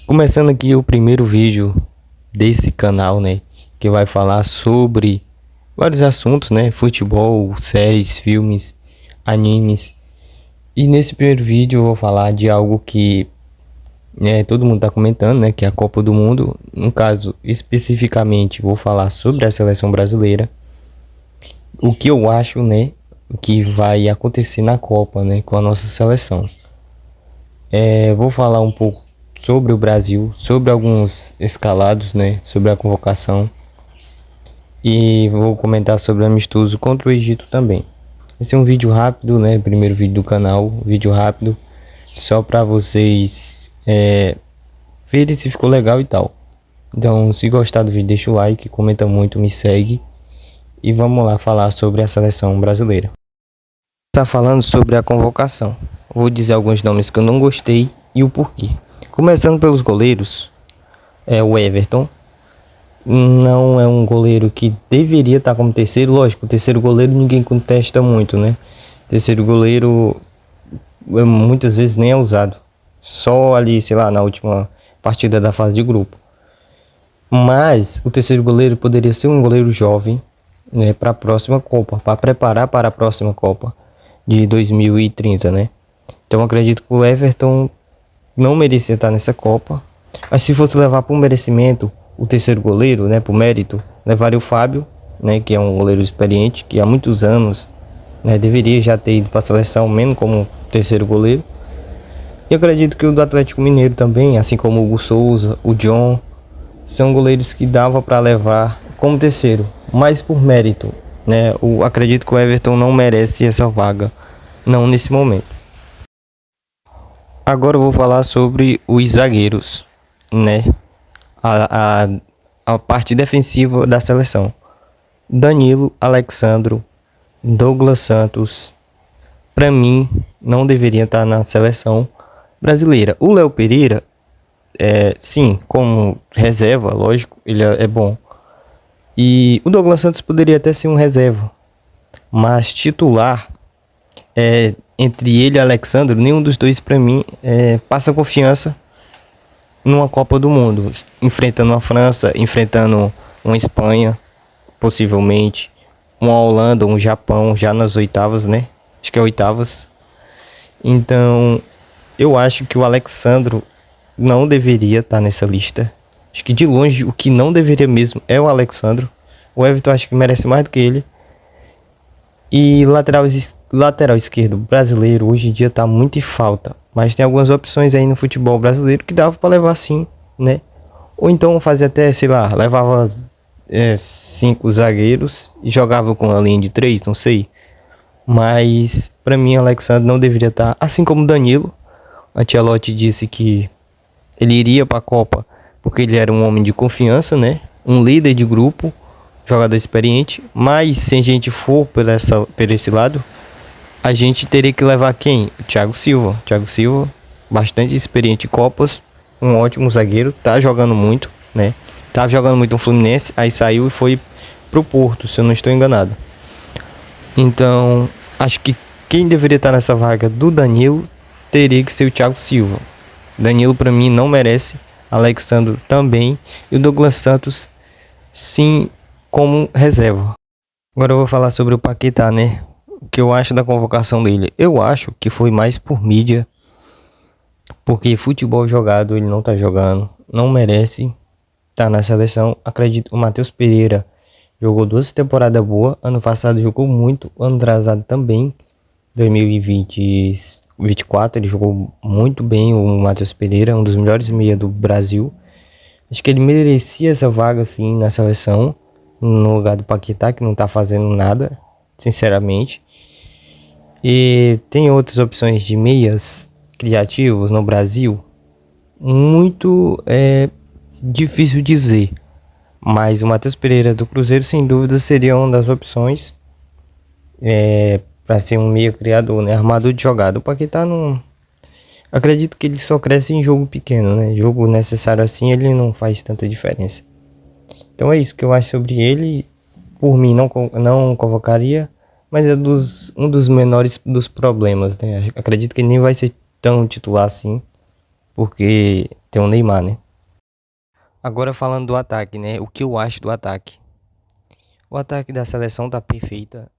Começando aqui o primeiro vídeo desse canal, né, que vai falar sobre vários assuntos, né, futebol, séries, filmes, animes. E nesse primeiro vídeo eu vou falar de algo que, né, todo mundo tá comentando, né, que é a Copa do Mundo. No caso, especificamente, vou falar sobre a seleção brasileira. O que eu acho, né, que vai acontecer na Copa, né, com a nossa seleção. Vou falar um pouco sobre o Brasil, sobre alguns escalados, né, sobre a convocação, e vou comentar sobre o amistoso contra o Egito também. Esse é um vídeo rápido, né, primeiro vídeo do canal, vídeo rápido, só para vocês verem se ficou legal e tal. Então, se gostar do vídeo, deixa o like, comenta muito, me segue e vamos lá falar sobre a seleção brasileira. Tá falando sobre a convocação. Vou dizer alguns nomes que eu não gostei e o porquê. Começando pelos goleiros, o Everton. Não é um goleiro que deveria estar como terceiro. Lógico, o terceiro goleiro ninguém contesta muito, né? Terceiro goleiro muitas vezes nem é usado. Só ali, sei lá, na última partida da fase de grupo. Mas o terceiro goleiro poderia ser um goleiro jovem, né, para a próxima Copa, para preparar para a próxima Copa de 2030, né? Então acredito que o Everton não merecia estar nessa Copa. Mas se fosse levar por merecimento o terceiro goleiro, né, por mérito, levaria o Fábio, né, que é um goleiro experiente, que há muitos anos, né, deveria já ter ido para a seleção, menos como terceiro goleiro. E acredito que o do Atlético Mineiro também, assim como o Hugo Souza, o John, são goleiros que dava para levar como terceiro, mas por mérito, né? Acredito que o Everton não merece essa vaga, não nesse momento. Agora eu vou falar sobre os zagueiros, né? A parte defensiva da seleção. Danilo, Alexandro, Douglas Santos, para mim, não deveria estar na seleção brasileira. O Léo Pereira, sim, como reserva, lógico, ele é bom. E o Douglas Santos poderia até ser um reserva, mas titular, entre ele e Alexandre, nenhum dos dois para mim passa confiança numa Copa do Mundo, enfrentando a França, enfrentando uma Espanha, possivelmente, uma Holanda, um Japão, já nas oitavas, né? Acho que é oitavas. Então, eu acho que o Alexandro não deveria estar nessa lista. Acho que de longe o que não deveria mesmo é o Alexandro. O Everton acho que merece mais do que ele. E lateral esquerdo brasileiro hoje em dia tá muito em falta. Mas tem algumas opções aí no futebol brasileiro que dava para levar sim, né? Ou então fazer até, sei lá, levava 5 zagueiros e jogava com a linha de 3, não sei. Mas para mim Alexandre não deveria estar, assim como Danilo. Ancelotti disse que ele iria para a Copa porque ele era um homem de confiança, né? Um líder de grupo, jogador experiente. Mas se a gente for por esse lado, a gente teria que levar quem? O Thiago Silva. Thiago Silva, bastante experiente em Copas, um ótimo zagueiro, tá jogando muito, né? Tava jogando muito no Fluminense, aí saiu e foi pro Porto, se eu não estou enganado. Então, acho que quem deveria estar nessa vaga do Danilo teria que ser o Thiago Silva. Danilo para mim não merece, Alexandre também, e o Douglas Santos sim como reserva. Agora eu vou falar sobre o Paquetá, né? O que eu acho da convocação dele? Eu acho que foi mais por mídia, porque futebol jogado ele não tá jogando, não merece estar na seleção. Acredito que o Matheus Pereira jogou 2 temporadas boas, ano passado jogou muito, ano atrasado também, 2024 ele jogou muito bem. O Matheus Pereira, um dos melhores meia do Brasil. Acho que ele merecia essa vaga sim na seleção, no lugar do Paquetá, que não tá fazendo nada, sinceramente. E tem outras opções de meias criativos no Brasil, muito difícil dizer, mas o Matheus Pereira do Cruzeiro sem dúvida seria uma das opções para ser um meia criador, né? Armador de jogada. O Paquetá não, acredito que ele só cresce em jogo pequeno, né? Jogo necessário assim ele não faz tanta diferença. Então é isso que eu acho sobre ele. Por mim não convocaria, mas é um dos menores dos problemas, né? Acredito que ele nem vai ser tão titular assim. porque tem o Neymar, né? Agora falando do ataque, né? O que eu acho do ataque? O ataque da seleção tá perfeita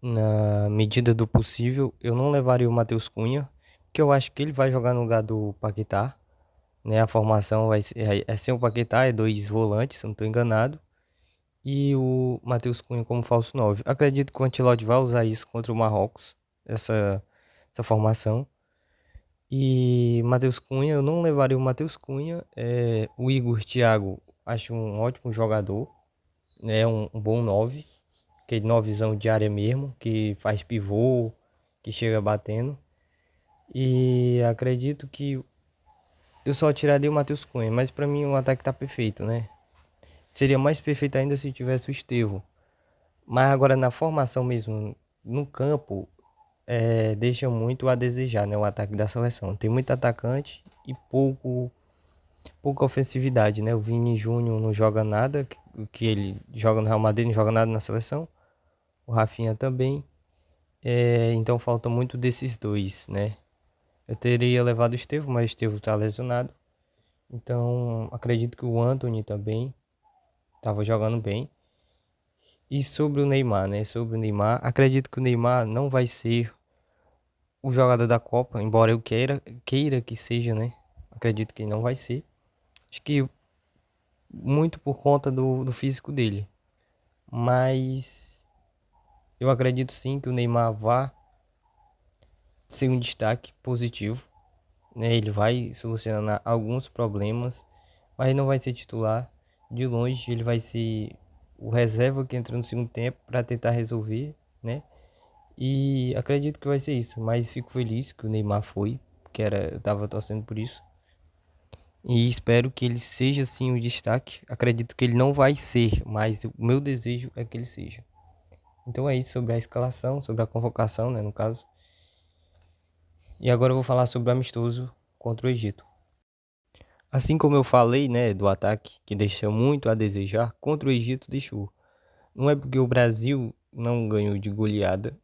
na medida do possível. Eu não levaria o Matheus Cunha, que eu acho que ele vai jogar no lugar do Paquetá, né? A formação vai ser, é sem o Paquetá, é dois volantes, se eu não tô enganado. E o Matheus Cunha como falso 9. Acredito que o Ancelotti vai usar isso contra o Marrocos, essa, essa formação. E Matheus Cunha, eu não levaria o Matheus Cunha. O Igor Thiago, acho um ótimo jogador, né? Um bom 9, aquele 9zão de área mesmo, que faz pivô, que chega batendo. E acredito que eu só tiraria o Matheus Cunha, mas pra mim o ataque tá perfeito, né? Seria mais perfeito ainda se tivesse o Estevão. Mas agora na formação mesmo, no campo, deixa muito a desejar, né? O ataque da seleção. Tem muito atacante e pouca ofensividade, né? O Vini Júnior não joga nada, o que ele joga no Real Madrid não joga nada na seleção. O Rafinha também. Então falta muito desses dois, né? Eu teria levado o Estevão, mas o Estevão tá lesionado. Então acredito que o Antony também estava jogando bem. E sobre o Neymar, né? Sobre o Neymar, acredito que o Neymar não vai ser o jogador da Copa, embora eu queira que seja, né? Acredito que não vai ser. Acho que muito por conta do físico dele. Mas eu acredito sim que o Neymar vá ser um destaque positivo, né? Ele vai solucionar alguns problemas, mas não vai ser titular. De longe, ele vai ser o reserva que entra no segundo tempo para tentar resolver, né? E acredito que vai ser isso, mas fico feliz que o Neymar foi, porque eu tava torcendo por isso. E espero que ele seja sim o destaque. Acredito que ele não vai ser, mas o meu desejo é que ele seja. Então é isso sobre a escalação, sobre a convocação, né, no caso. E agora eu vou falar sobre o amistoso contra o Egito. Assim como eu falei, né, do ataque que deixou muito a desejar, contra o Egito deixou. Não é porque o Brasil não ganhou de goleada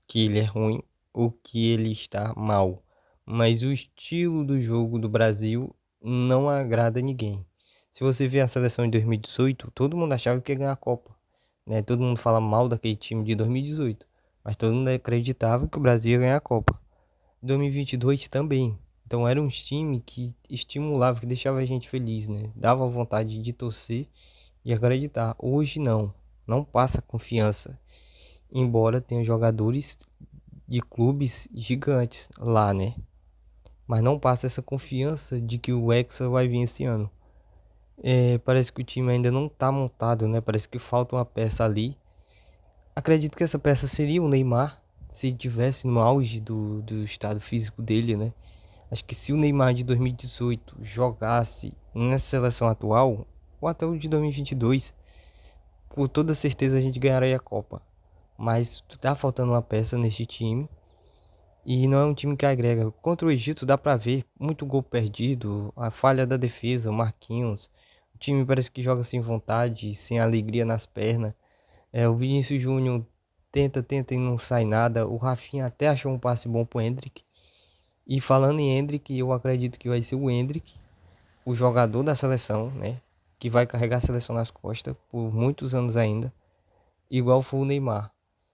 que ele é ruim ou que ele está mal, mas o estilo do jogo do Brasil não agrada ninguém. Se você ver a seleção de 2018, todo mundo achava que ia ganhar a Copa, né? Todo mundo fala mal daquele time de 2018, mas todo mundo acreditava que o Brasil ia ganhar a Copa. 2022 também. Então era um time que estimulava, que deixava a gente feliz, né? Dava vontade de torcer e acreditar. Hoje não, não passa confiança. Embora tenha jogadores de clubes gigantes lá, né? Mas não passa essa confiança de que o Hexa vai vir esse ano. Parece que o time ainda não tá montado, né? Parece que falta uma peça ali. Acredito que essa peça seria o Neymar, se tivesse no auge do estado físico dele, né? Acho que se o Neymar de 2018 jogasse nessa seleção atual, ou até o de 2022, com toda certeza a gente ganharia a Copa. Mas tá faltando uma peça nesse time. E não é um time que agrega. Contra o Egito dá pra ver muito gol perdido, a falha da defesa, o Marquinhos. O time parece que joga sem vontade, sem alegria nas pernas. O Vinícius Júnior tenta e não sai nada. O Rafinha até achou um passe bom pro Endrick. E falando em Endrick, eu acredito que vai ser o Endrick, o jogador da seleção, né? Que vai carregar a seleção nas costas por muitos anos ainda, igual foi o Neymar.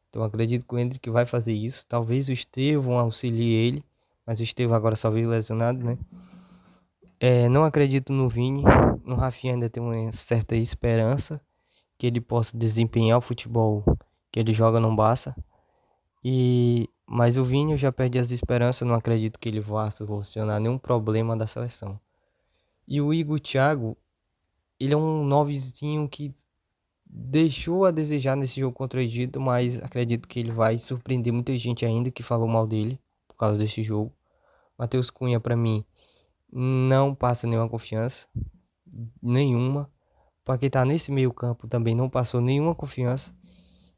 Então acredito que o Endrick vai fazer isso. Talvez o Estevão auxilie ele, mas o Estevão agora só veio lesionado, né? Não acredito no Vini. No Rafinha ainda tem uma certa esperança que ele possa desempenhar o futebol que ele joga no Barça. Mas o Vini eu já perdi as esperanças, não acredito que ele vá solucionar nenhum problema da seleção. E o Igor Thiago, ele é um novezinho que deixou a desejar nesse jogo contra o Egito, mas acredito que ele vai surpreender muita gente ainda que falou mal dele por causa desse jogo. Matheus Cunha, pra mim, não passa nenhuma confiança, nenhuma. Pra quem tá nesse meio campo também não passou nenhuma confiança.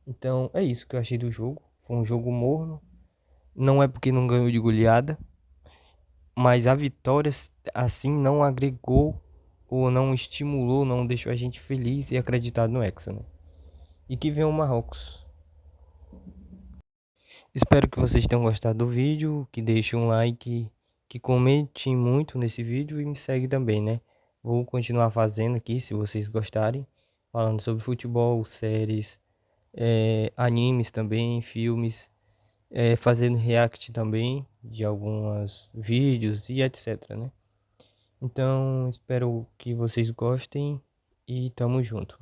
Então é isso que eu achei do jogo. Foi um jogo morno. Não é porque não ganhou de goleada, mas a vitória assim não agregou ou não estimulou, não deixou a gente feliz e acreditado no Hexa, né? E que venha o Marrocos. Espero que vocês tenham gostado do vídeo, que deixem um like que comente muito nesse vídeo e me segue também, né? Vou continuar fazendo aqui, se vocês gostarem, falando sobre futebol, séries, animes também, filmes, fazendo react também de alguns vídeos e etc, né? Então, espero que vocês gostem e tamo junto.